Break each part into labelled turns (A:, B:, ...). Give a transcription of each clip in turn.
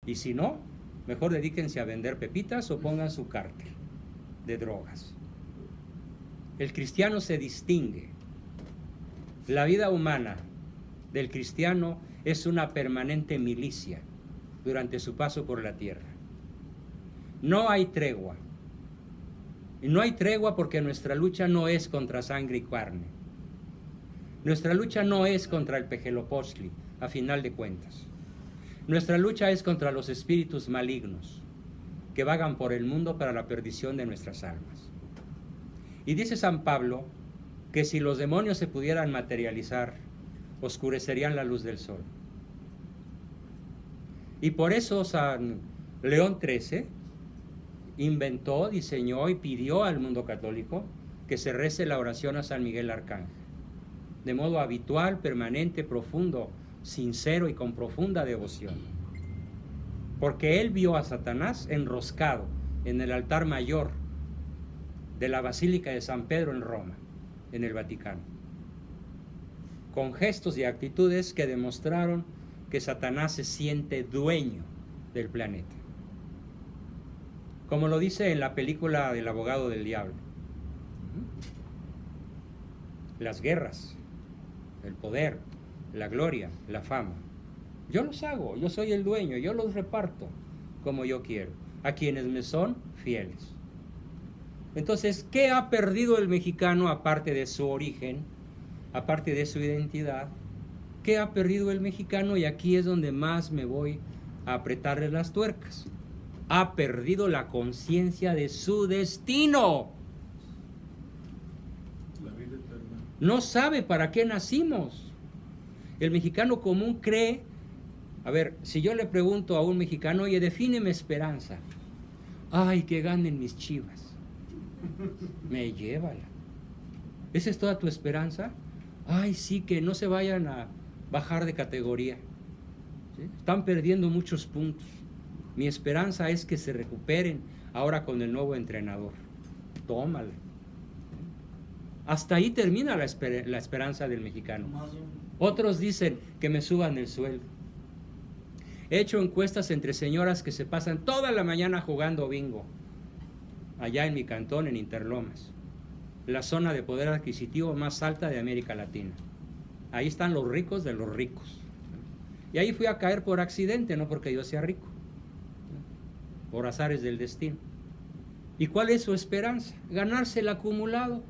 A: Y si no, mejor dedíquense a vender pepitas o pongan su cártel de drogas. El cristiano se distingue. La vida humana del cristiano es una permanente milicia durante su paso por la tierra. No hay tregua. Y no hay tregua porque nuestra lucha no es contra sangre y carne. Nuestra lucha no es contra el Pejelopostli, a final de cuentas. Nuestra lucha es contra los espíritus malignos que vagan por el mundo para la perdición de nuestras almas. Y dice San Pablo que si los demonios se pudieran materializar, oscurecerían la luz del sol. Y por eso San León XIII inventó, diseñó y pidió al mundo católico que se rece la oración a San Miguel Arcángel, de modo habitual, permanente, profundo, sincero y con profunda devoción. Porque él vio a Satanás enroscado en el altar mayor de la Basílica de San Pedro en Roma, en el Vaticano, con gestos y actitudes que demostraron que Satanás se siente dueño del planeta. Como lo dice en la película del abogado del diablo. Las guerras, el poder, la gloria, la fama. Yo los hago, yo soy el dueño, yo los reparto como yo quiero, a quienes me son fieles. Entonces, ¿qué ha perdido el mexicano aparte de su origen, aparte de su identidad? ¿Qué ha perdido el mexicano? Y aquí es donde más me voy a apretarle las tuercas. Ha perdido la conciencia de su destino.
B: La vida eterna.
A: No sabe para qué nacimos. El mexicano común cree, a ver, si yo le pregunto a un mexicano, oye, defíneme esperanza. Ay, que ganen mis Chivas. Me llévala. ¿Esa es toda tu esperanza? Ay, sí, que no se vayan a bajar de categoría. ¿Sí? Están perdiendo muchos puntos. Mi esperanza es que se recuperen ahora con el nuevo entrenador. Tómala. Hasta ahí termina la esperanza del mexicano. Otros dicen que me suban el sueldo. He hecho encuestas entre señoras que se pasan toda la mañana jugando bingo, allá en mi cantón, en Interlomas, la zona de poder adquisitivo más alta de América Latina. Ahí están los ricos de los ricos. Y ahí fui a caer por accidente, no porque yo sea rico, por azares del destino. ¿Y cuál es su esperanza? Ganarse el acumulado.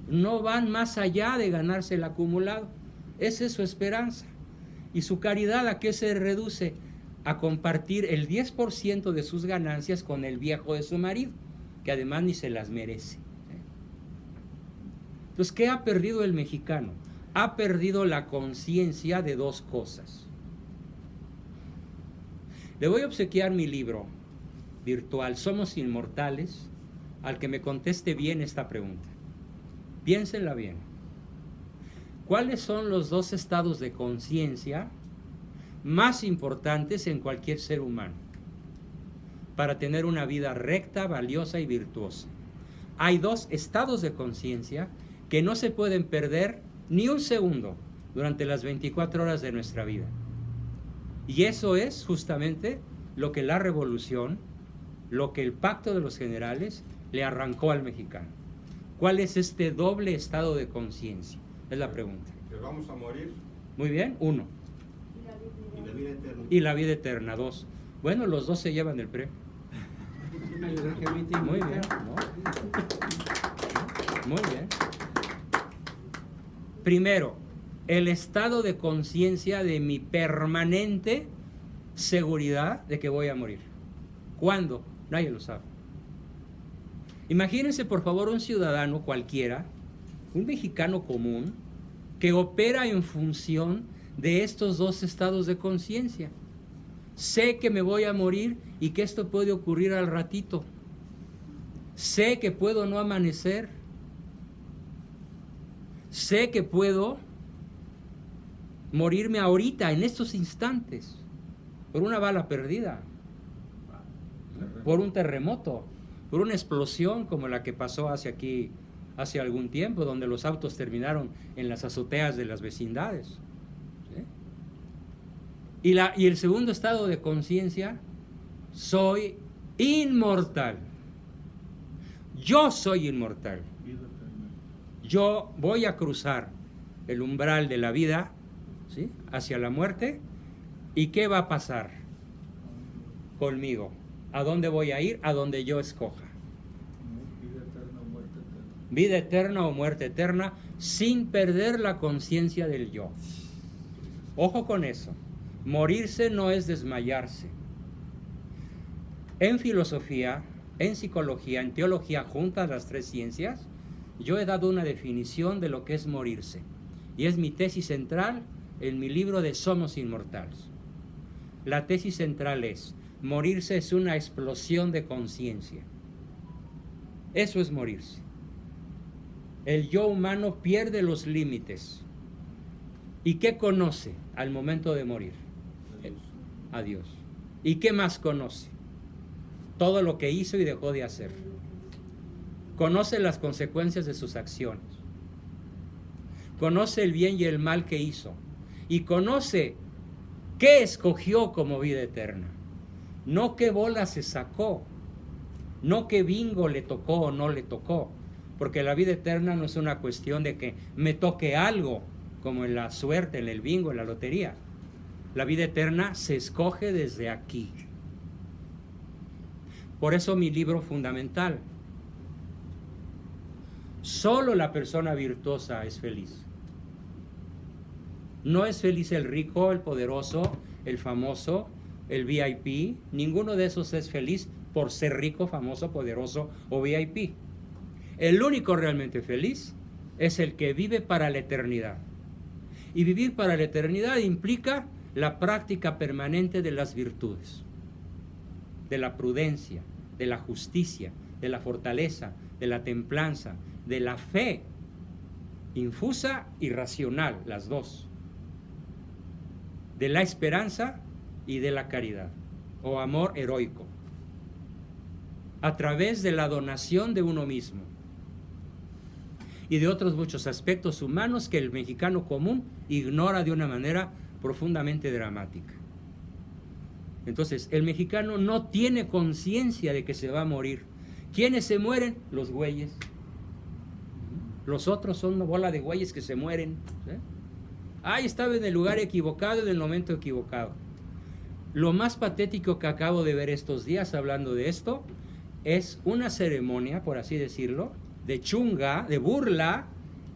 A: No van más allá de ganarse el acumulado. Esa es su esperanza. ¿Y su caridad a qué se reduce? A compartir el 10% de sus ganancias con el viejo de su marido, que además ni se las merece. Entonces, ¿qué ha perdido el mexicano? Ha perdido la conciencia de dos cosas. Le voy a obsequiar mi libro virtual, Somos Inmortales, al que me conteste bien esta pregunta. Piénsenla bien. ¿Cuáles son los dos estados de conciencia más importantes en cualquier ser humano para tener una vida recta, valiosa y virtuosa? Hay dos estados de conciencia que no se pueden perder ni un segundo durante las 24 horas de nuestra vida. Y eso es justamente lo que la revolución, lo que el pacto de los generales le arrancó al mexicano. ¿Cuál es este doble estado de conciencia? Es la pregunta.
B: Que vamos a morir.
A: Muy bien, uno.
B: Y la vida eterna.
A: Y la vida eterna, dos. Bueno, los dos se llevan el premio. Muy bien, ¿no? Muy bien. Primero, el estado de conciencia de mi permanente seguridad de que voy a morir. ¿Cuándo? Nadie lo sabe. Imagínense, por favor, un ciudadano cualquiera, un mexicano común, que opera en función de estos dos estados de conciencia. Sé que me voy a morir y que esto puede ocurrir al ratito. Sé que puedo no amanecer. Sé que puedo morirme ahorita, en estos instantes, por una bala perdida, por un terremoto, por una explosión como la que pasó hace algún tiempo, donde los autos terminaron en las azoteas de las vecindades. ¿Sí? Y el segundo estado de conciencia, soy inmortal. Yo soy inmortal.
B: Vida eterna.
A: Yo voy a cruzar el umbral de la vida, ¿sí?, hacia la muerte. ¿Y qué va a pasar conmigo? ¿A dónde voy a ir? A donde yo escoja.
B: Vida eterna o muerte eterna.
A: Vida eterna o muerte eterna, sin perder la conciencia del yo. Ojo con eso. Morirse no es desmayarse. En filosofía, en psicología, en teología, juntas las tres ciencias, yo he dado una definición de lo que es morirse. Y es mi tesis central en mi libro de Somos Inmortales. La tesis central es: morirse es una explosión de conciencia. Eso es morirse. El yo humano pierde los límites. ¿Y qué conoce al momento de morir? A Dios. ¿Y qué más conoce? Todo lo que hizo y dejó de hacer. Conoce las consecuencias de sus acciones. Conoce el bien y el mal que hizo. Y conoce qué escogió como vida eterna. No qué bola se sacó. No qué bingo le tocó o no le tocó. Porque la vida eterna no es una cuestión de que me toque algo, como en la suerte, en el bingo, en la lotería. La vida eterna se escoge desde aquí. Por eso mi libro fundamental. Solo la persona virtuosa es feliz. No es feliz el rico, el poderoso, el famoso, el VIP. Ninguno de esos es feliz por ser rico, famoso, poderoso o VIP. El único realmente feliz es el que vive para la eternidad. Y vivir para la eternidad implica la práctica permanente de las virtudes, de la prudencia, de la justicia, de la fortaleza, de la templanza, de la fe infusa y racional, las dos, de la esperanza y de la caridad, o amor heroico, a través de la donación de uno mismo y de otros muchos aspectos humanos que el mexicano común ignora de una manera profundamente dramática. Entonces, el mexicano no tiene conciencia de que se va a morir. ¿Quiénes se mueren? Los güeyes. Los otros son una bola de güeyes que se mueren. Ay, estaba en el lugar equivocado, en el momento equivocado. Lo más patético que acabo de ver estos días hablando de esto es una ceremonia, por así decirlo, de chunga, de burla,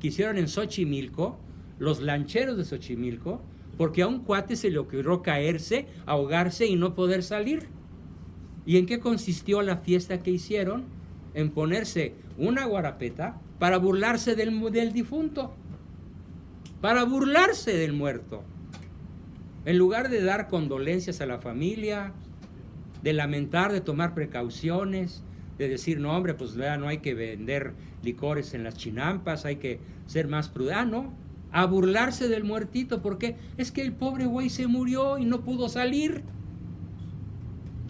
A: que hicieron en Xochimilco, los lancheros de Xochimilco, porque a un cuate se le ocurrió caerse, ahogarse y no poder salir. ¿Y en qué consistió la fiesta que hicieron? En ponerse una guarapeta para burlarse del difunto, para burlarse del muerto. En lugar de dar condolencias a la familia, de lamentar, de tomar precauciones, de decir, no hombre, pues vea, no hay que vender licores en las chinampas, hay que ser más prudente. No, a burlarse del muertito, porque es que el pobre güey se murió y no pudo salir.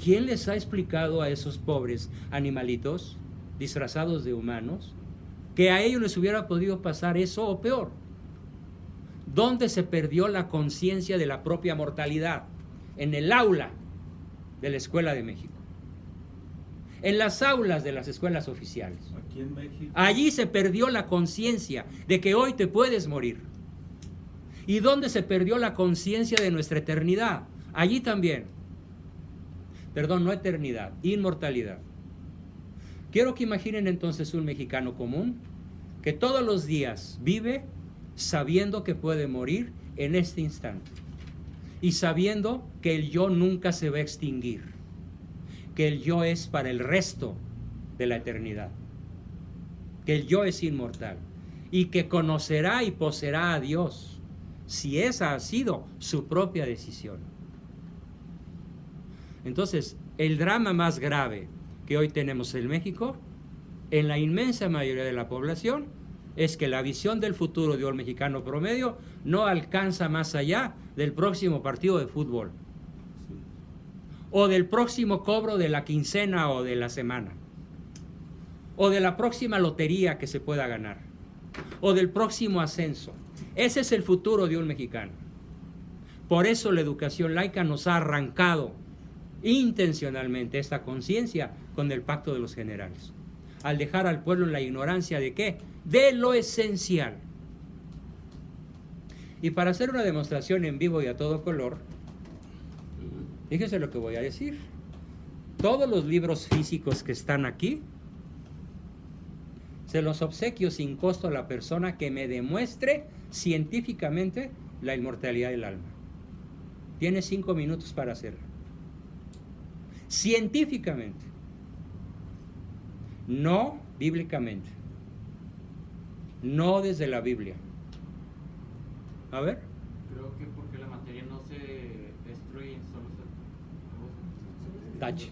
A: ¿Quién les ha explicado a esos pobres animalitos disfrazados de humanos que a ellos les hubiera podido pasar eso o peor? ¿Dónde se perdió la conciencia de la propia mortalidad? En el aula de la Escuela de México, en las aulas de las escuelas oficiales.
B: Aquí en México.
A: Allí se perdió la conciencia de que hoy te puedes morir. ¿Y dónde se perdió la conciencia de nuestra eternidad? Allí también. Perdón, no eternidad, inmortalidad. Quiero que imaginen entonces un mexicano común que todos los días vive sabiendo que puede morir en este instante y sabiendo que el yo nunca se va a extinguir, que el yo es para el resto de la eternidad, que el yo es inmortal y que conocerá y poseerá a Dios si esa ha sido su propia decisión. Entonces, el drama más grave que hoy tenemos en México, en la inmensa mayoría de la población, es que la visión del futuro de un mexicano promedio no alcanza más allá del próximo partido de fútbol, o del próximo cobro de la quincena o de la semana, o de la próxima lotería que se pueda ganar, o del próximo ascenso. Ese es el futuro de un mexicano. Por eso la educación laica nos ha arrancado intencionalmente esta conciencia con el pacto de los generales, al dejar al pueblo en la ignorancia de ¿qué? De lo esencial. Y para hacer una demostración en vivo y a todo color, fíjense lo que voy a decir. Todos los libros físicos que están aquí, se los obsequio sin costo a la persona que me demuestre científicamente la inmortalidad del alma. Tiene 5 minutos para hacerlo. Científicamente. No bíblicamente. No desde la Biblia. A ver.
C: Creo que porque la materia no se destruye, solo se...
A: Tache.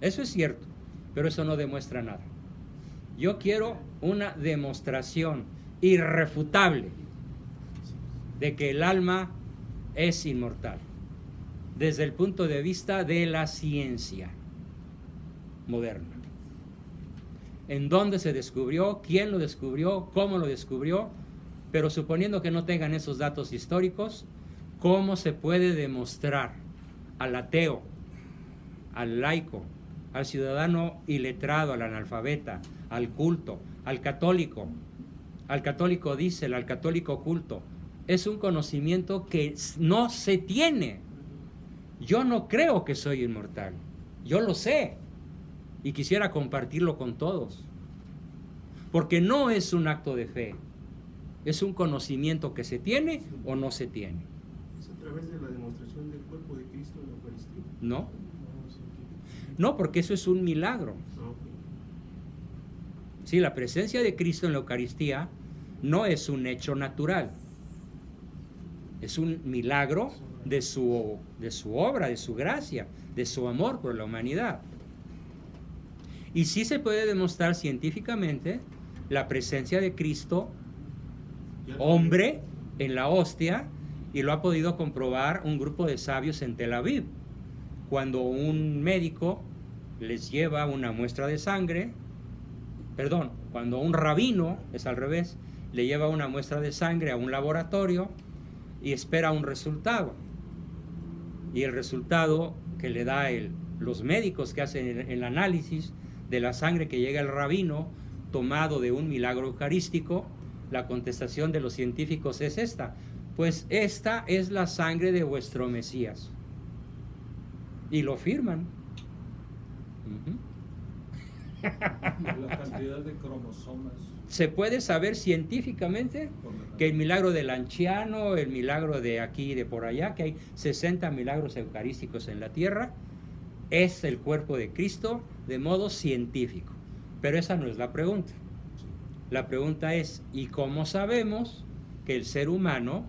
A: Eso es cierto, pero eso no demuestra nada. Yo quiero una demostración irrefutable de que el alma es inmortal, desde el punto de vista de la ciencia moderna. ¿En dónde se descubrió? ¿Quién lo descubrió? ¿Cómo lo descubrió? Pero suponiendo que no tengan esos datos históricos, ¿cómo se puede demostrar al ateo, al laico, al ciudadano iletrado, al analfabeta, al culto, al católico diésel, al católico culto? Es un conocimiento que no se tiene. Yo no creo que soy inmortal. Yo lo sé. Y quisiera compartirlo con todos. Porque no es un acto de fe. Es un conocimiento que se tiene o no se tiene.
D: ¿Es a través de la demostración del cuerpo de Cristo en la Eucaristía?
A: No. No, porque eso es un milagro. Sí, la presencia de Cristo en la Eucaristía no es un hecho natural. Es un milagro de su obra, de su gracia, de su amor por la humanidad. Y sí se puede demostrar científicamente la presencia de Cristo, hombre, en la hostia, y lo ha podido comprobar un grupo de sabios en Tel Aviv. Cuando un médico les lleva una muestra de sangre, cuando un rabino, es al revés, le lleva una muestra de sangre a un laboratorio y espera un resultado. Y el resultado que le da los médicos que hacen el análisis de la sangre que llega al rabino, tomado de un milagro eucarístico, la contestación de los científicos es esta: pues esta es la sangre de vuestro Mesías. Y lo firman.
B: La cantidad de cromosomas.
A: Se puede saber científicamente que el milagro del anciano, el milagro de aquí y de por allá, que hay 60 milagros eucarísticos en la tierra, es el cuerpo de Cristo de modo científico. Pero esa no es la pregunta. La pregunta es: ¿y cómo sabemos que el ser humano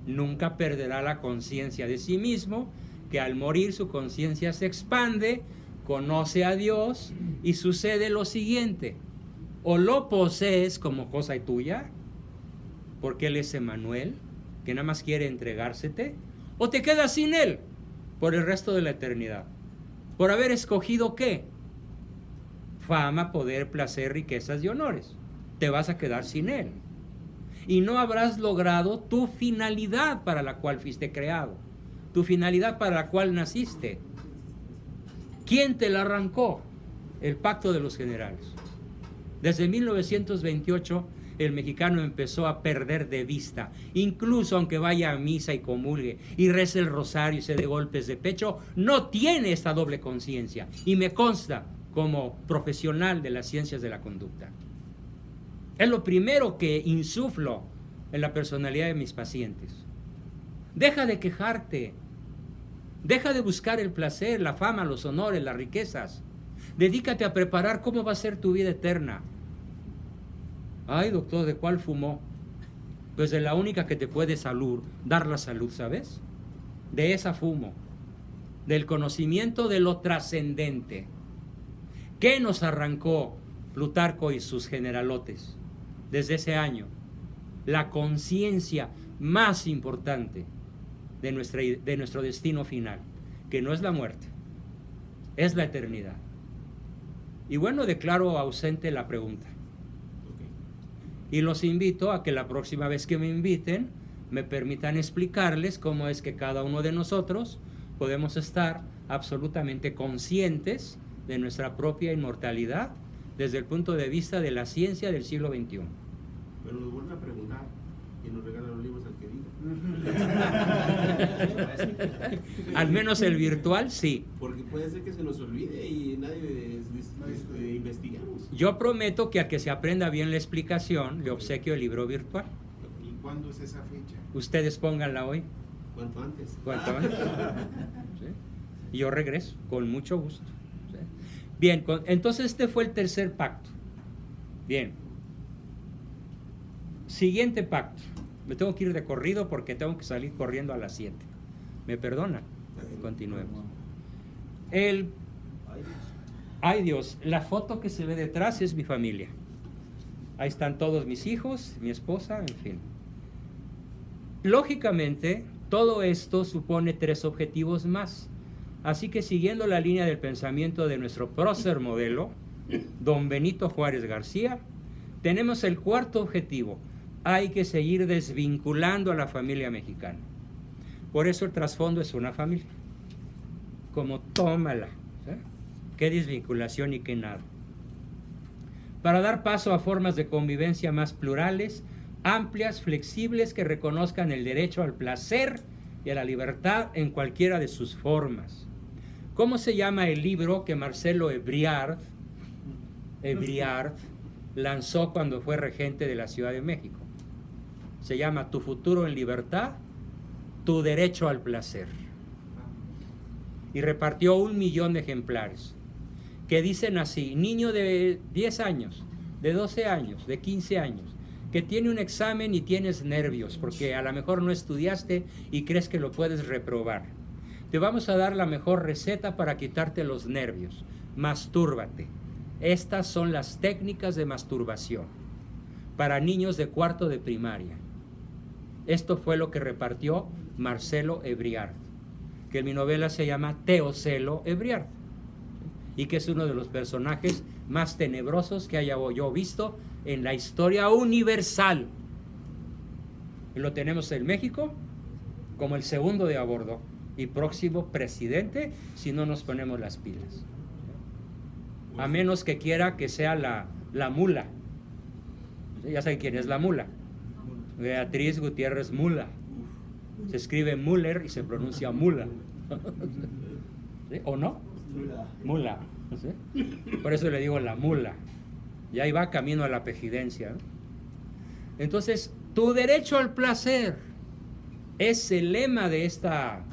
A: nunca perderá la conciencia de sí mismo, que al morir su conciencia se expande, conoce a Dios y sucede lo siguiente? O lo posees como cosa tuya, porque Él es Emmanuel, que nada más quiere entregársete, o te quedas sin Él por el resto de la eternidad, por haber escogido ¿qué? Fama, poder, placer, riquezas y honores. Te vas a quedar sin Él. Y no habrás logrado tu finalidad para la cual fuiste creado, tu finalidad para la cual naciste. ¿Quién te la arrancó? El pacto de los generales. Desde 1928 el mexicano empezó a perder de vista, incluso aunque vaya a misa y comulgue y rece el rosario y se dé golpes de pecho, no tiene esta doble conciencia, y me consta como profesional de las ciencias de la conducta. Es lo primero que insuflo en la personalidad de mis pacientes. Deja de quejarte, deja de buscar el placer, la fama, los honores, las riquezas. Dedícate a preparar cómo va a ser tu vida eterna. Ay, doctor, ¿de cuál fumó? Pues de la única que te puede dar la salud, ¿sabes? De esa fumo, del conocimiento de lo trascendente. ¿Qué nos arrancó Plutarco y sus generalotes desde ese año? La conciencia más importante de nuestro destino final, que no es la muerte, es la eternidad. Y bueno, declaro ausente la pregunta. Y los invito a que la próxima vez que me inviten me permitan explicarles cómo es que cada uno de nosotros podemos estar absolutamente conscientes de nuestra propia inmortalidad desde el punto de vista de la ciencia del siglo XXI.
D: Pero nos vuelven a preguntar y nos regalan los libros al que diga.
A: Al menos el virtual, sí.
D: Porque puede ser que se nos olvide y nadie investigamos.
A: Yo prometo que al que se aprenda bien la explicación, le obsequio el libro virtual.
E: ¿Y cuándo es esa fecha?
A: Ustedes pónganla hoy.
D: ¿Cuánto antes?
A: ¿Cuánto antes? ¿Sí? Y yo regreso, con mucho gusto. ¿Sí? Bien, entonces este fue el tercer pacto. Bien. Siguiente pacto. Me tengo que ir de corrido porque tengo que salir corriendo a las 7. ¿Me perdonan? Continuemos. Ay Dios, la foto que se ve detrás es mi familia. Ahí están todos mis hijos, mi esposa, en fin. Lógicamente, todo esto supone 3 objetivos más. Así que siguiendo la línea del pensamiento de nuestro prócer modelo, don Benito Juárez García, tenemos el cuarto objetivo. Hay que seguir desvinculando a la familia mexicana. Por eso el trasfondo es una familia. Como tómala. ¿Sí? Qué desvinculación y qué nada. Para dar paso a formas de convivencia más plurales, amplias, flexibles, que reconozcan el derecho al placer y a la libertad en cualquiera de sus formas. ¿Cómo se llama el libro que Marcelo Ebrard lanzó cuando fue regente de la Ciudad de México? Se llama Tu futuro en libertad, tu derecho al placer. Y repartió 1 millón de ejemplares, que dicen así: niño de 10 años, de 12 años, de 15 años, que tiene un examen y tienes nervios, porque a lo mejor no estudiaste y crees que lo puedes reprobar. Te vamos a dar la mejor receta para quitarte los nervios. Mastúrbate. Estas son las técnicas de masturbación para niños de 4º de primaria. Esto fue lo que repartió Marcelo Ebrard, que en mi novela se llama Teocelo Ebrard, y que es uno de los personajes más tenebrosos que haya yo visto en la historia universal. Y lo tenemos en México como el segundo de a bordo y próximo presidente si no nos ponemos las pilas. A menos que quiera que sea la mula. Ya saben quién es la mula. Beatriz Gutiérrez Mula. Se escribe Müller y se pronuncia mula. ¿Sí? ¿O no? Mula. ¿Sí? Por eso le digo la mula. Y ahí va camino a la pejidencia, ¿no? Entonces, tu derecho al placer es el lema de esta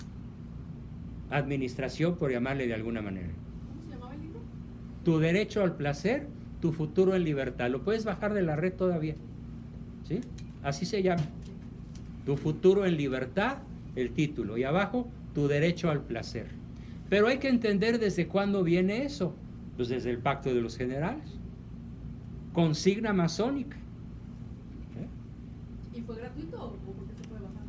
A: administración, por llamarle de alguna manera.
F: ¿Cómo se llamaba el libro?
A: Tu derecho al placer, tu futuro en libertad. Lo puedes bajar de la red todavía. ¿Sí? Así se llama. Tu futuro en libertad, el título. Y abajo, tu derecho al placer. Pero hay que entender desde cuándo viene eso. Pues desde el Pacto de los Generales. Consigna masónica.
F: ¿Y fue gratuito o por qué se puede bajar?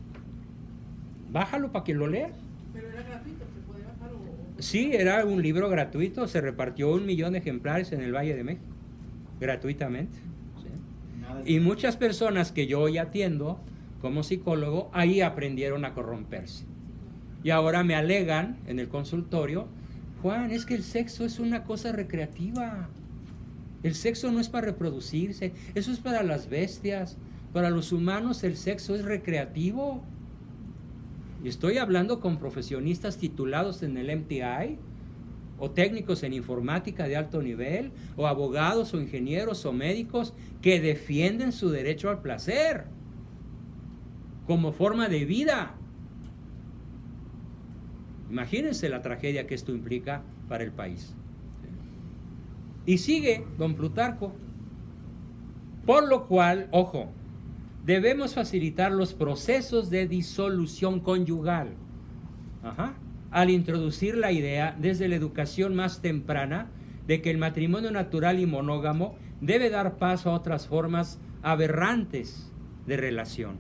A: Bájalo para que lo leas.
F: Pero era gratuito, ¿se puede bajar o...?
A: Sí, era un libro gratuito. Se repartió 1 millón de ejemplares en el Valle de México. Gratuitamente. ¿Sí? Y muchas personas que yo hoy atiendo como psicólogo, ahí aprendieron a corromperse. Y ahora me alegan en el consultorio: Juan, es que el sexo es una cosa recreativa. El sexo no es para reproducirse, eso es para las bestias. Para los humanos el sexo es recreativo. Y estoy hablando con profesionistas titulados en el MTI, o técnicos en informática de alto nivel, o abogados o ingenieros o médicos que defienden su derecho al placer como forma de vida. Imagínense la tragedia que esto implica para el país. Y sigue don Plutarco: por lo cual, ojo, debemos facilitar los procesos de disolución conyugal. Al introducir la idea desde la educación más temprana de que el matrimonio natural y monógamo debe dar paso a otras formas aberrantes de relación.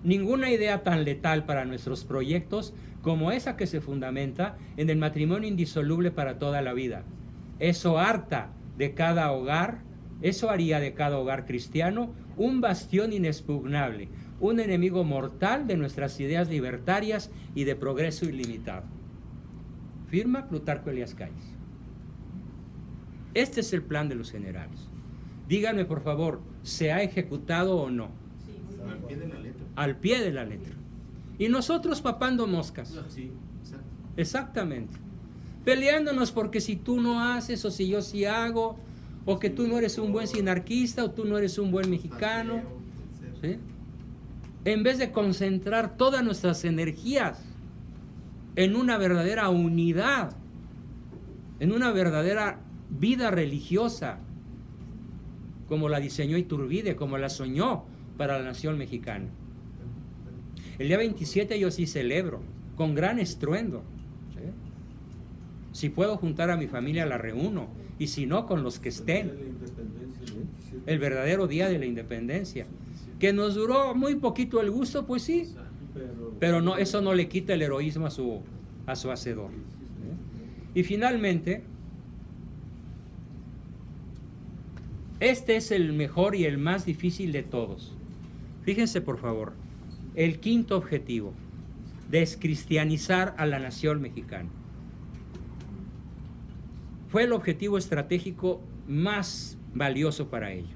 A: Ninguna idea tan letal para nuestros proyectos como esa que se fundamenta en el matrimonio indisoluble para toda la vida. Eso haría de cada hogar cristiano un bastión inexpugnable, un enemigo mortal de nuestras ideas libertarias y de progreso ilimitado. Firma Plutarco Elías Calles. Este es el plan de los generales. Díganme, por favor, ¿se ha ejecutado o no?
F: Sí, muy
E: Al
F: bien.
E: pie de la letra.
A: Al pie de la letra. Y nosotros papando moscas.
D: Sí, exacto.
A: Exactamente. Peleándonos porque si tú no haces o si yo sí hago, o que tú no eres un buen sinarquista o tú no eres un buen mexicano. ¿Sí? En vez de concentrar todas nuestras energías en una verdadera unidad, en una verdadera vida religiosa, como la diseñó Iturbide, como la soñó para la nación mexicana. El día 27 yo sí celebro, con gran estruendo. ¿Sí? Si puedo juntar a mi familia, la reúno, y si no, con los que estén. El verdadero día de la independencia. Que nos duró muy poquito el gusto, pues sí, pero no, eso no le quita el heroísmo a su hacedor. Y finalmente, este es el mejor y el más difícil de todos. Fíjense, por favor, el quinto objetivo: descristianizar a la nación mexicana. Fue el objetivo estratégico más valioso para ellos.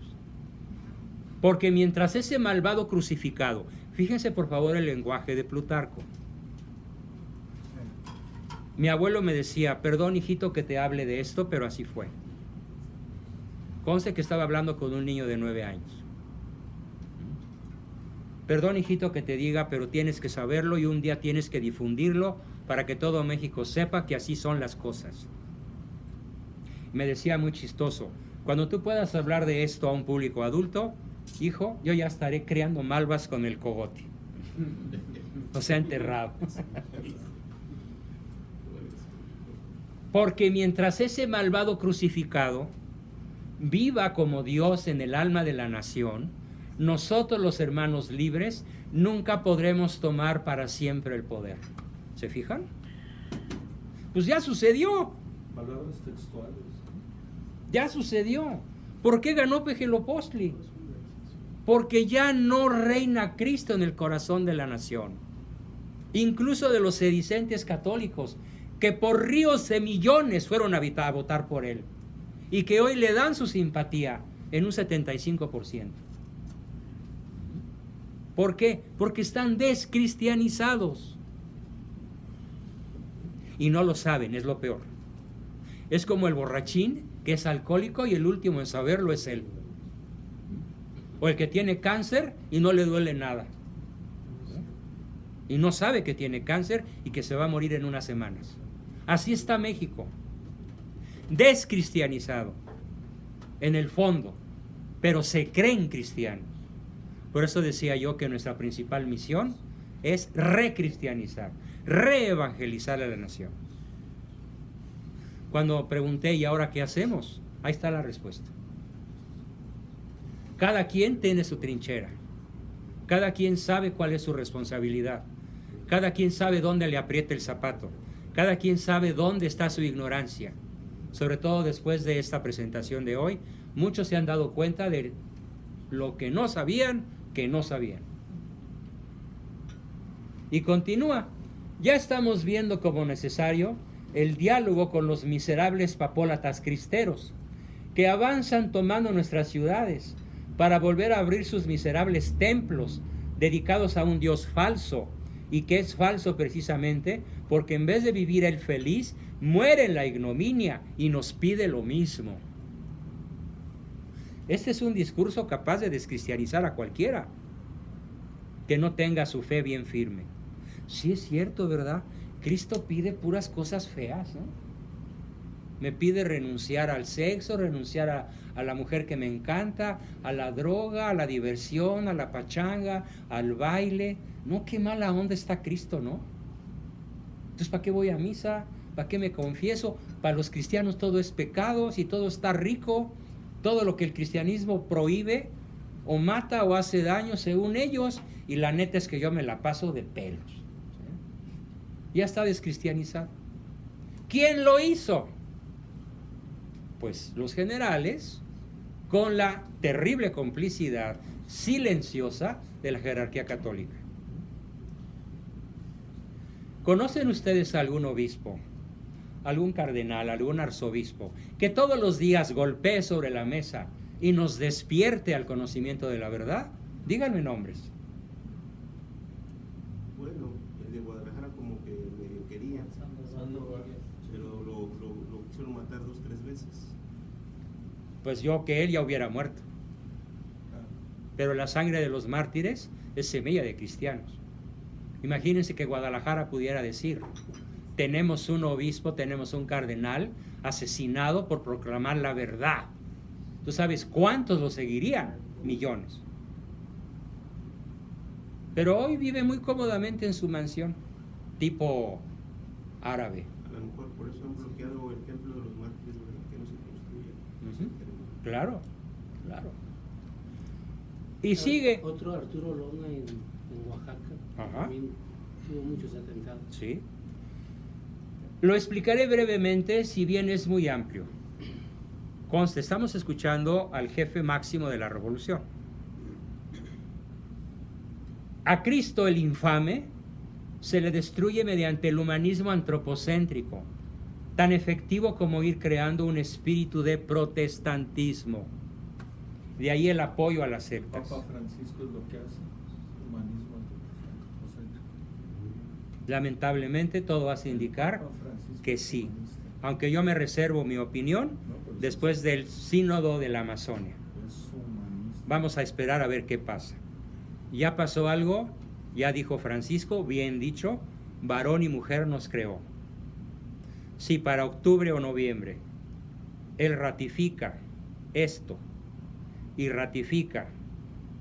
A: Porque mientras ese malvado crucificado, fíjense por favor el lenguaje de Plutarco. Mi abuelo me decía, perdón hijito que te hable de esto, pero así fue. Conste que estaba hablando con un niño de 9 años. Perdón hijito que te diga, pero tienes que saberlo y un día tienes que difundirlo para que todo México sepa que así son las cosas. Me decía muy chistoso, cuando tú puedas hablar de esto a un público adulto, hijo, yo ya estaré criando malvas con el cogote. O sea, enterrado. Porque mientras ese malvado crucificado viva como Dios en el alma de la nación, nosotros los hermanos libres nunca podremos tomar para siempre el poder. ¿Se fijan? Pues ya sucedió.
B: Palabras textuales.
A: Ya sucedió. ¿Por qué ganó Pejelopostli? Porque ya no reina Cristo en el corazón de la nación. Incluso de los sedicentes católicos, que por ríos de millones fueron a votar por él, y que hoy le dan su simpatía en un 75%. ¿Por qué? Porque están descristianizados. Y no lo saben, es lo peor. Es como el borrachín que es alcohólico y el último en saberlo es él. O el que tiene cáncer y no le duele nada. Y no sabe que tiene cáncer y que se va a morir en unas semanas. Así está México. Descristianizado. En el fondo. Pero se creen cristianos. Por eso decía yo que nuestra principal misión es recristianizar, reevangelizar a la nación. Cuando pregunté, ¿y ahora qué hacemos? Ahí está la respuesta. Cada quien tiene su trinchera. Cada quien sabe cuál es su responsabilidad. Cada quien sabe dónde le aprieta el zapato. Cada quien sabe dónde está su ignorancia. Sobre todo después de esta presentación de hoy, muchos se han dado cuenta de lo que no sabían, que no sabían. Y continúa. Ya estamos viendo como necesario el diálogo con los miserables papólatas cristeros, que avanzan tomando nuestras ciudades para volver a abrir sus miserables templos dedicados a un Dios falso, y que es falso precisamente porque en vez de vivir el feliz, muere en la ignominia y nos pide lo mismo. Este es un discurso capaz de descristianizar a cualquiera que no tenga su fe bien firme. Sí es cierto, ¿verdad? Cristo pide puras cosas feas, ¿no? Me pide renunciar al sexo, renunciar a la mujer que me encanta, a la droga, a la diversión, a la pachanga, al baile. No, qué mala onda está Cristo, ¿no? Entonces, ¿para qué voy a misa? ¿Para qué me confieso? Para los cristianos todo es pecado, si todo está rico, todo lo que el cristianismo prohíbe o mata o hace daño según ellos, y la neta es que yo me la paso de pelos. Ya está descristianizado. ¿Quién lo hizo? Pues los generales, con la terrible complicidad silenciosa de la jerarquía católica. ¿Conocen ustedes algún obispo, algún cardenal, algún arzobispo que todos los días golpee sobre la mesa y nos despierte al conocimiento de la verdad? Díganme nombres.
D: Bueno, el de Guadalajara como que medio quería, pero lo quisieron matar 2 o 3 veces.
A: Pues yo que él ya hubiera muerto. Pero la sangre de los mártires es semilla de cristianos. Imagínense que Guadalajara pudiera decir: tenemos un obispo, tenemos un cardenal asesinado por proclamar la verdad. ¿Tú sabes cuántos lo seguirían? Millones. Pero hoy vive muy cómodamente en su mansión, tipo árabe.
D: A lo mejor por eso han bloqueado el templo de los mártires, ¿verdad? Que no se construya.
A: Ujú. Claro, claro. Y sigue.
G: Otro Arturo Lona en Oaxaca.
A: Ajá.
G: También tuvo muchos atentados.
A: Sí. Lo explicaré brevemente, si bien es muy amplio. Conste, estamos escuchando al jefe máximo de la revolución. A Cristo el infame se le destruye mediante el humanismo antropocéntrico, tan efectivo como ir creando un espíritu de protestantismo. De ahí el apoyo a las sectas.
B: Papa Francisco es lo que hace, humanismo antropocéntrico.
A: Lamentablemente todo hace indicar
B: Papa Francisco
A: que
B: es
A: sí,
B: humanista.
A: aunque yo me reservo mi opinión
B: No, pero
A: después del sínodo de la Amazonia.
B: es humanista.
A: Vamos a esperar a ver qué pasa. Ya pasó algo, ya dijo Francisco, bien dicho, varón y mujer nos creó. Si para octubre o noviembre él ratifica esto y ratifica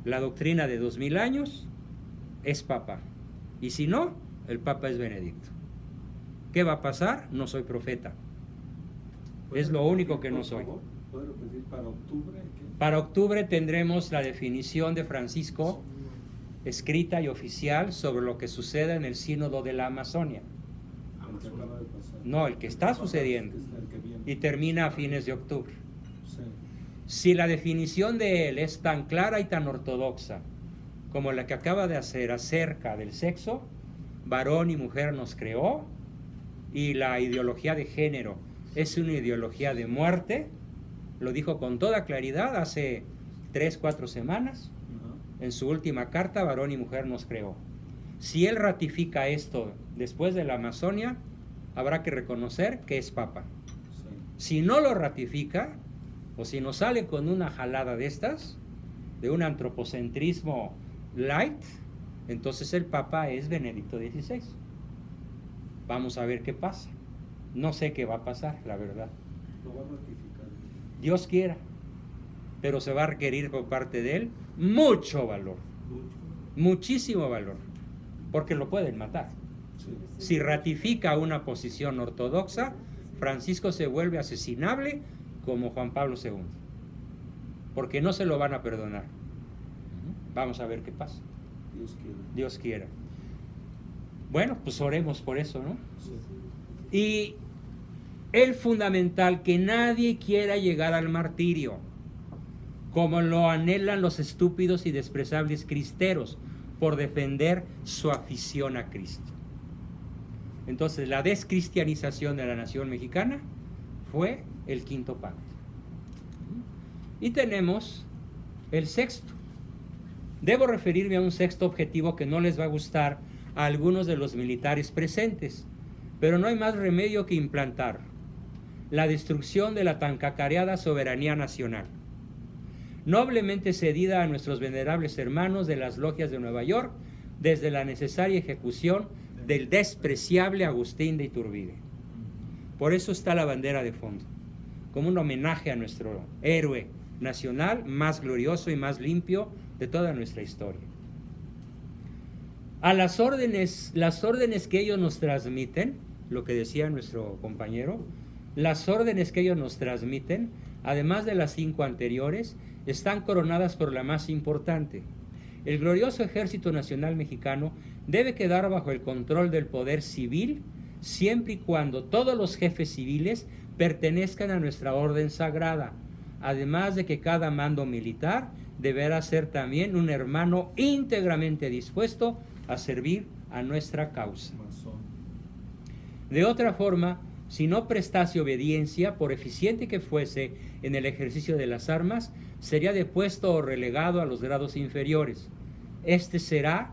A: la doctrina de 2000 años, es papa. Y si no, el papa es Benedicto. ¿Qué va a pasar? No soy profeta. Es lo único que no soy.
B: ¿Puedo repetir para octubre? ¿Qué?
A: Para octubre tendremos la definición de Francisco escrita y oficial sobre lo que suceda en el sínodo de la Amazonia.
B: El que acaba de pasar.
A: No, el que está
B: El que
A: sucediendo.
B: el que viene.
A: Y termina a fines de octubre.
B: Sí.
A: Si la definición de él es tan clara y tan ortodoxa como la que acaba de hacer acerca del sexo, varón y mujer nos creó, y la ideología de género es una ideología de muerte, lo dijo con toda claridad hace 3-4 semanas,
B: Ajá.
A: en su última carta, varón y mujer nos creó. Si él ratifica esto después de la Amazonia, habrá que reconocer que es papa.
B: Sí.
A: Si no lo ratifica, o si nos sale con una jalada de estas, de un antropocentrismo light, entonces el papa es Benedicto XVI. Vamos a ver qué pasa. No sé qué va a pasar, la verdad.
B: Lo va a ratificar.
A: Dios quiera, pero se va a requerir por parte de él mucho valor, muchísimo valor, porque lo pueden matar.
B: Sí.
A: Si ratifica una posición ortodoxa, Francisco se vuelve asesinable como Juan Pablo II, porque no se lo van a perdonar. Vamos a ver qué pasa.
B: Dios quiere.
A: Dios quiera. Bueno, pues oremos por eso, ¿no?
B: Sí.
A: Y el fundamental, que nadie quiera llegar al martirio, como lo anhelan los estúpidos y desprezables cristeros, por defender su afición a Cristo. Entonces, la descristianización de la nación mexicana fue el quinto pacto. Y tenemos el sexto. Debo referirme a un sexto objetivo que no les va a gustar a algunos de los militares presentes, pero no hay más remedio que implantar la destrucción de la tan cacareada soberanía nacional, noblemente cedida a nuestros venerables hermanos de las logias de Nueva York desde la necesaria ejecución del despreciable Agustín de Iturbide. Por eso está la bandera de fondo, como un homenaje a nuestro héroe nacional más glorioso y más limpio de toda nuestra historia. A las órdenes que ellos nos transmiten, lo que decía nuestro compañero, las órdenes que ellos nos transmiten, además de las 5 anteriores, están coronadas por la más importante. El glorioso Ejército Nacional Mexicano debe quedar bajo el control del poder civil, siempre y cuando todos los jefes civiles pertenezcan a nuestra orden sagrada, además de que cada mando militar deberá ser también un hermano íntegramente dispuesto a servir a nuestra causa.
B: Masón.
A: De otra forma, si no prestase obediencia, por eficiente que fuese en el ejercicio de las armas, sería depuesto o relegado a los grados inferiores. Este será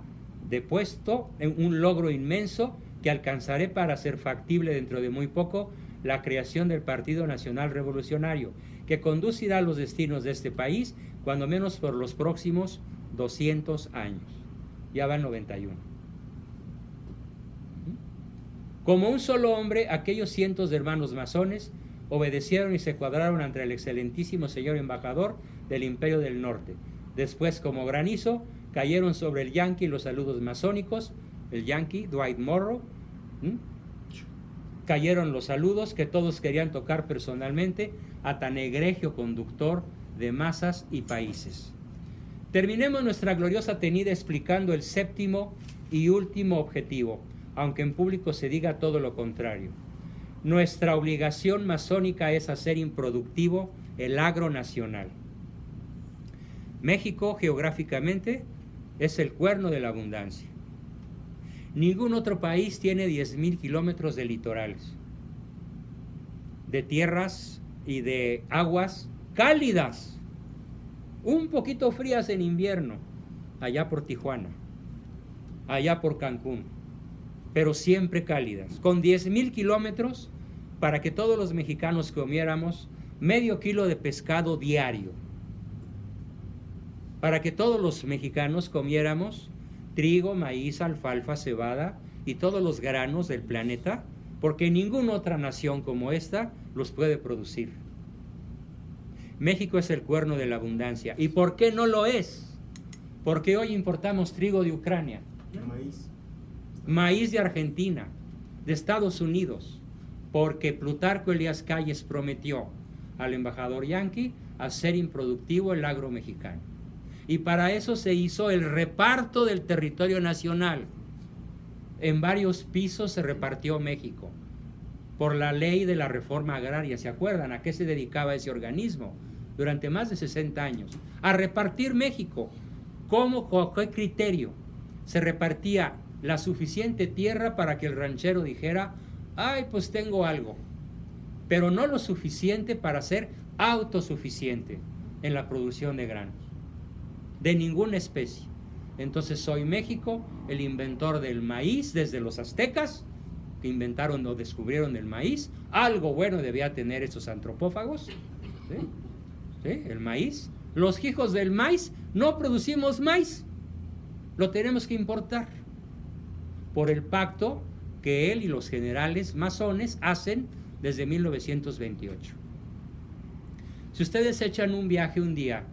A: depuesto en un logro inmenso que alcanzaré para ser factible dentro de muy poco la creación del Partido Nacional Revolucionario, que conducirá los destinos de este país, cuando menos por los próximos 200 años. Ya van 91. Como un solo hombre, aquellos cientos de hermanos masones obedecieron y se cuadraron ante el excelentísimo señor embajador del Imperio del Norte. Después, como granizo, cayeron sobre el Yankee los saludos masónicos, el Yankee, Dwight Morrow. Cayeron los saludos que todos querían tocar personalmente a tan egregio conductor de masas y países. Terminemos nuestra gloriosa tenida explicando el séptimo y último objetivo, aunque en público se diga todo lo contrario. Nuestra obligación masónica es hacer improductivo el agro nacional. México, geográficamente, es el cuerno de la abundancia. Ningún otro país tiene 10,000 kilómetros de litorales, de tierras y de aguas cálidas, un poquito frías en invierno, allá por Tijuana, allá por Cancún, pero siempre cálidas, con 10,000 kilómetros para que todos los mexicanos comiéramos medio kilo de pescado diario, para que todos los mexicanos comiéramos trigo, maíz, alfalfa, cebada y todos los granos del planeta, porque ninguna otra nación como esta los puede producir. México es el cuerno de la abundancia. ¿Y por qué no lo es? Porque hoy importamos trigo de Ucrania, maíz de Argentina, de Estados Unidos, porque Plutarco Elías Calles prometió al embajador yanqui hacer improductivo el agro mexicano. Y para eso se hizo el reparto del territorio nacional. En varios pisos se repartió México por la ley de la reforma agraria. ¿Se acuerdan a qué se dedicaba ese organismo? Durante más de 60 años. A repartir México. ¿Cómo? ¿Con qué criterio? Se repartía la suficiente tierra para que el ranchero dijera, ay, pues tengo algo, pero no lo suficiente para ser autosuficiente en la producción de granos, de ninguna especie. Entonces hoy México, el inventor del maíz desde los aztecas, que inventaron o descubrieron el maíz, algo bueno debía tener esos antropófagos, ¿sí? ¿Sí? El maíz. Los hijos del maíz no producimos maíz, lo tenemos que importar por el pacto que él y los generales masones hacen desde 1928. Si ustedes echan un viaje un día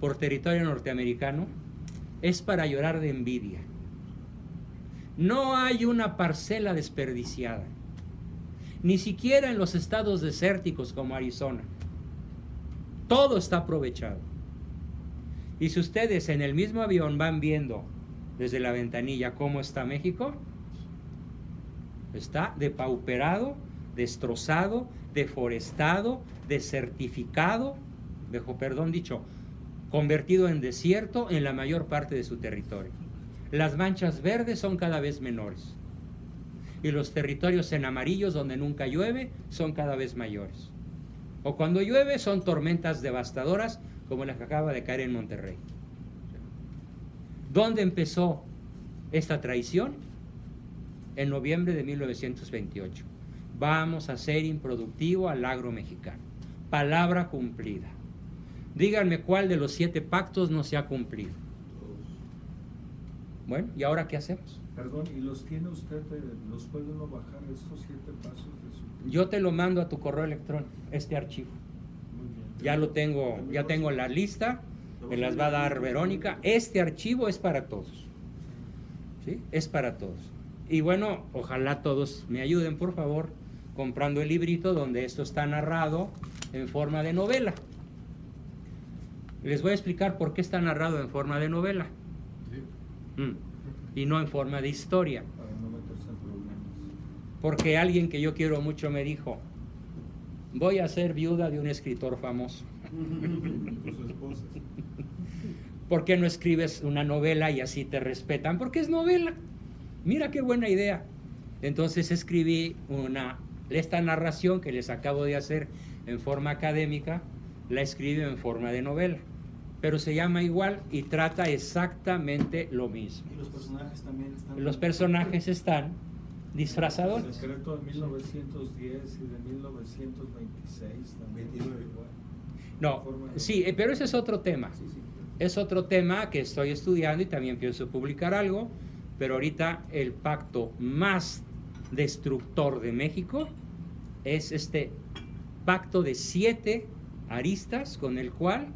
A: por territorio norteamericano, es para llorar de envidia. No hay una parcela desperdiciada, ni siquiera en los estados desérticos como Arizona. Todo está aprovechado. Y si ustedes en el mismo avión van viendo desde la ventanilla cómo está México, está depauperado, destrozado, deforestado, desertificado, convertido en desierto en la mayor parte de su territorio. Las manchas verdes son cada vez menores y los territorios en amarillos donde nunca llueve son cada vez mayores. O cuando llueve son tormentas devastadoras como la que acaba de caer en Monterrey. ¿Dónde empezó esta traición? En noviembre de 1928. Vamos a hacer improductivo al agro mexicano. Palabra cumplida. Díganme cuál de los 7 pactos no se ha cumplido. Bueno, ¿y ahora qué hacemos?
B: Perdón, ¿y los tiene usted, los puede uno bajar estos 7 pasos de su...
A: Yo te lo mando a tu correo electrónico, este archivo.
B: Muy bien.
A: Ya lo tengo, ya tengo la lista, me las va a dar Verónica. Este archivo es para todos. ¿Sí? Es para todos. Y bueno, ojalá todos me ayuden, por favor, comprando el librito donde esto está narrado en forma de novela. Les voy a explicar por qué está narrado en forma de novela. Y no en forma de historia.
B: Para no meterse en problemas.
A: Porque alguien que yo quiero mucho me dijo, voy a ser viuda de un escritor famoso.
D: Por su esposa.
A: ¿Por qué no escribes una novela y así te respetan? Porque es novela. Mira qué buena idea. Entonces escribí esta narración que les acabo de hacer en forma académica, la escribí en forma de novela, pero se llama igual y trata exactamente lo mismo.
H: Y los personajes también están...
A: Los personajes están
B: El
A: disfrazadores.
B: secreto de 1910 y de 1926 también.
D: 29.
A: No, sí, pero ese es otro tema.
H: Sí, sí.
A: Es otro tema que estoy estudiando y también pienso publicar algo, pero ahorita el pacto más destructor de México es este pacto de 7 aristas con el cual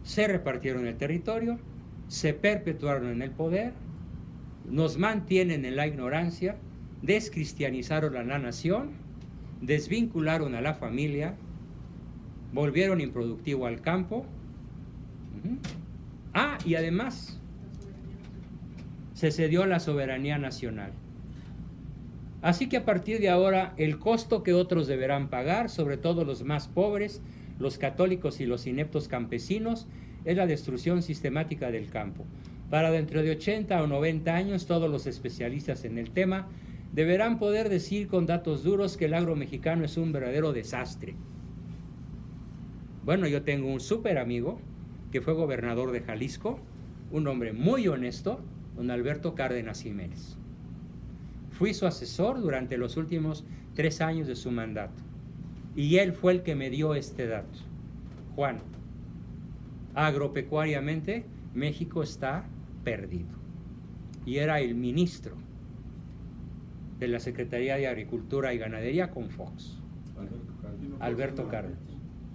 A: se repartieron el territorio, se perpetuaron en el poder, nos mantienen en la ignorancia, descristianizaron a la nación, desvincularon a la familia, volvieron improductivo al campo. Y además se cedió la soberanía nacional. Así que a partir de ahora el costo que otros deberán pagar, sobre todo los más pobres, los católicos y los ineptos campesinos, es la destrucción sistemática del campo. Para dentro de 80 o 90 años, todos los especialistas en el tema deberán poder decir con datos duros que el agro mexicano es un verdadero desastre. Bueno, yo tengo un súper amigo que fue gobernador de Jalisco, un hombre muy honesto, don Alberto Cárdenas Jiménez. Fui su asesor durante los últimos 3 años de su mandato. Y él fue el que me dio este dato. Juan, agropecuariamente, México está perdido. Y era el ministro de la Secretaría de Agricultura y Ganadería con Fox. Alberto Cárdenas.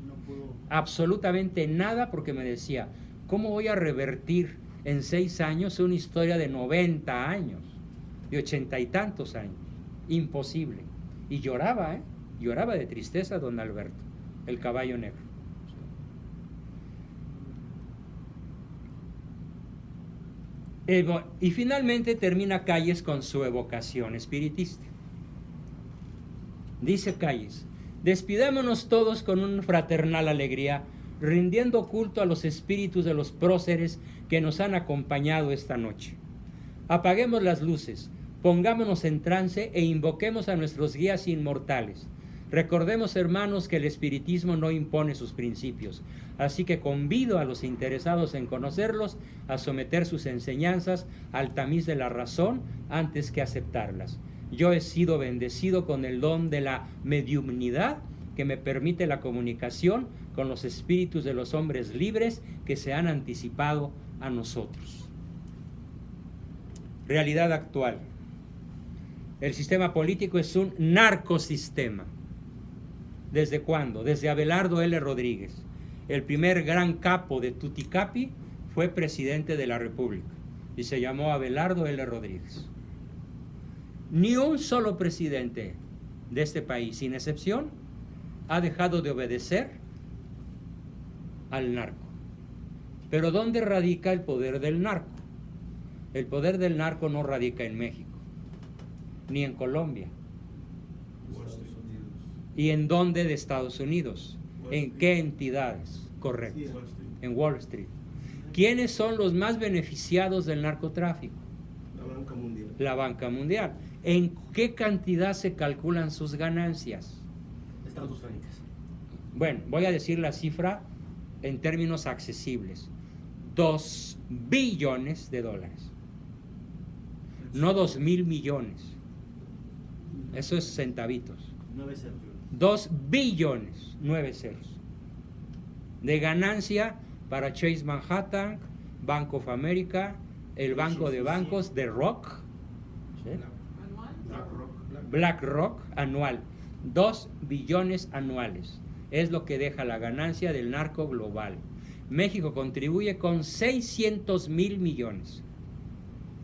H: No puedo...
A: Absolutamente nada, porque me decía, ¿cómo voy a revertir en 6 años una historia de 90 años? De 80 y tantos años. Imposible. Y lloraba, lloraba de tristeza don Alberto, el caballo negro. Y finalmente termina Calles con su evocación espiritista. Dice Calles: despidámonos todos con una fraternal alegría, rindiendo culto a los espíritus de los próceres que nos han acompañado esta noche. Apaguemos las luces, pongámonos en trance e invoquemos a nuestros guías inmortales. Recordemos, hermanos, que el espiritismo no impone sus principios, así que convido a los interesados en conocerlos a someter sus enseñanzas al tamiz de la razón antes que aceptarlas. Yo he sido bendecido con el don de la mediumnidad que me permite la comunicación con los espíritus de los hombres libres que se han anticipado a nosotros. Realidad actual. El sistema político es un narcosistema. ¿Desde cuándo? Desde Abelardo L. Rodríguez. El primer gran capo de Tuticapi fue presidente de la República y se llamó Abelardo L. Rodríguez. Ni un solo presidente de este país, sin excepción, ha dejado de obedecer al narco. Pero ¿dónde radica el poder del narco? El poder del narco no radica en México, ni en Colombia. ¿Y en dónde de Estados Unidos? ¿En qué entidades? Correcto.
D: Sí, Wall Street.
A: En Wall Street. ¿Quiénes son los más beneficiados del narcotráfico?
D: La banca mundial.
A: La banca mundial. ¿En qué cantidad se calculan sus ganancias?
H: Estratosféricas.
A: Bueno, voy a decir la cifra en términos accesibles. 2 billones de dólares. No 2,000 millones. Eso es centavitos.
H: 9 ceros.
A: 2 billones, 9 ceros, de ganancia para Chase Manhattan, Bank of America, el banco de bancos de Rock, ¿sí?
F: ¿Anual?
A: BlackRock anual. 2 billones anuales es lo que deja la ganancia del narco global. México contribuye con 600,000 millones.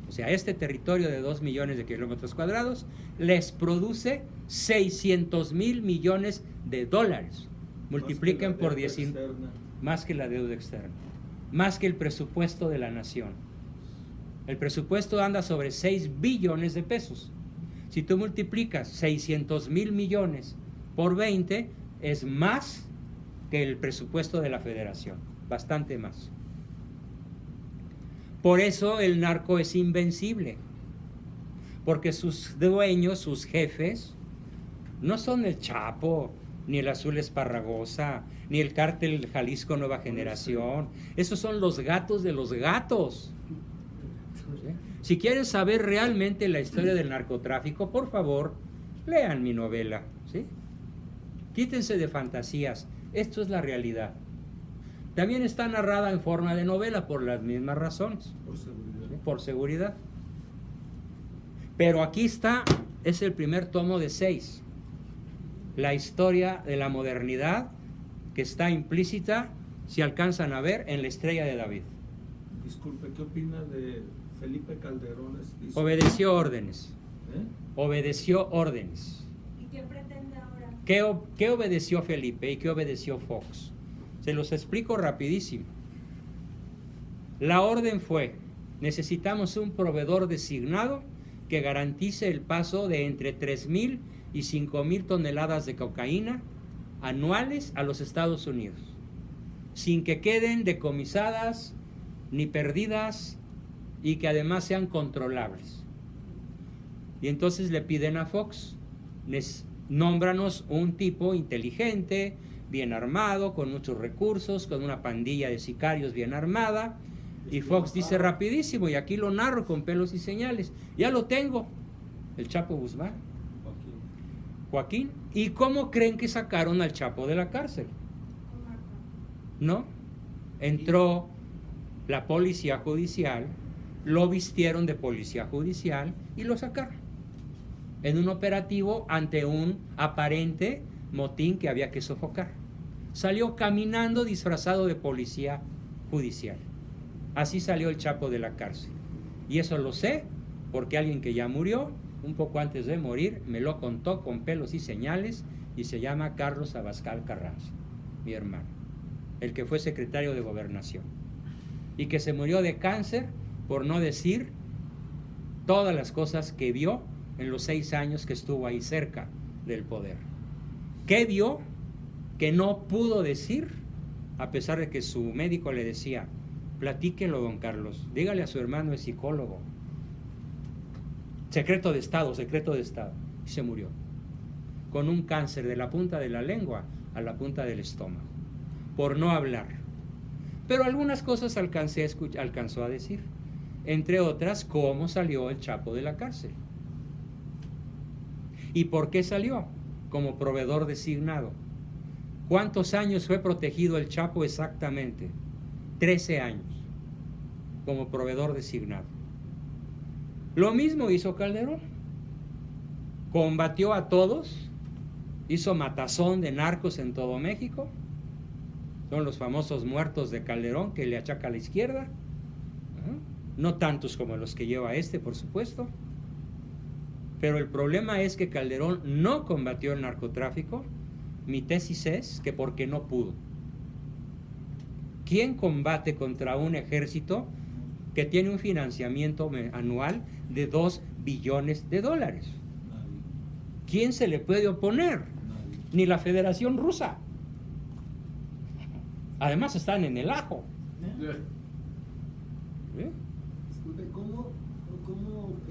A: O sea, este territorio de 2 millones de kilómetros cuadrados les produce 600,000 millones de dólares. Multipliquen por 10, más que la deuda externa, más que el presupuesto de la nación. El presupuesto anda sobre 6 billones de pesos. Si tú multiplicas 600,000 millones por 20, es más que el presupuesto de la federación, bastante más. Por eso el narco es invencible, porque sus dueños, sus jefes, no son el Chapo, ni el Azul Esparragosa, ni el Cártel Jalisco Nueva Generación. Esos son los gatos de los gatos. ¿Sí? Si quieren saber realmente la historia del narcotráfico, por favor, lean mi novela, ¿sí? Quítense de fantasías, esto es la realidad. También está narrada en forma de novela por las mismas razones,
B: Por seguridad.
A: ¿sí? Por seguridad. Pero aquí está, es el primer tomo de 6. La historia de la modernidad que está implícita, si alcanzan a ver, en la Estrella de David.
B: Disculpe, ¿qué opina de Felipe Calderón? Dice-
A: Obedeció órdenes.
B: ¿Eh?
A: Obedeció órdenes.
F: ¿Y qué pretende ahora?
A: ¿Qué obedeció Felipe y qué obedeció Fox? Se los explico rapidísimo. La orden fue: necesitamos un proveedor designado que garantice el paso de entre 3,000 y 5,000 toneladas de cocaína anuales a los Estados Unidos, sin que queden decomisadas ni perdidas, y que además sean controlables. Y entonces le piden a Fox: nómbranos un tipo inteligente, bien armado, con muchos recursos, con una pandilla de sicarios bien armada. Y Fox dice rapidísimo, y aquí lo narro con pelos y señales: ya lo tengo, el Chapo Guzmán, Joaquín. ¿Y cómo creen que sacaron al Chapo de la cárcel? ¿No? Entró la policía judicial, lo vistieron de policía judicial y lo sacaron en un operativo ante un aparente motín que había que sofocar. Salió caminando disfrazado de policía judicial. Así salió el Chapo de la cárcel. Y eso lo sé porque alguien que ya murió, un poco antes de morir, me lo contó con pelos y señales, y se llama Carlos Abascal Carranza, mi hermano, el que fue secretario de Gobernación, y que se murió de cáncer, por no decir todas las cosas que vio en los 6 años que estuvo ahí cerca del poder. ¿Qué vio que no pudo decir, a pesar de que su médico le decía: platíquelo, don Carlos, dígale a su hermano, es psicólogo? Secreto de Estado, secreto de Estado. Y se murió con un cáncer de la punta de la lengua a la punta del estómago, por no hablar. Pero algunas cosas alcanzó a decir, entre otras, cómo salió el Chapo de la cárcel. ¿Y por qué salió? Como proveedor designado. ¿Cuántos años fue protegido el Chapo exactamente? 13 años, como proveedor designado. Lo mismo hizo Calderón. Combatió a todos, hizo matazón de narcos en todo México. Son los famosos muertos de Calderón que le achaca a la izquierda. No tantos como los que lleva este, por supuesto. Pero el problema es que Calderón no combatió el narcotráfico. Mi tesis es que porque no pudo. ¿Quién combate contra un ejército que tiene un financiamiento anual de 2 billones de dólares?
B: Nadie.
A: ¿Quién se le puede oponer?
B: Nadie.
A: Ni la Federación Rusa. Además están en el ajo. ¿Eh?
E: Disculpe, ¿cómo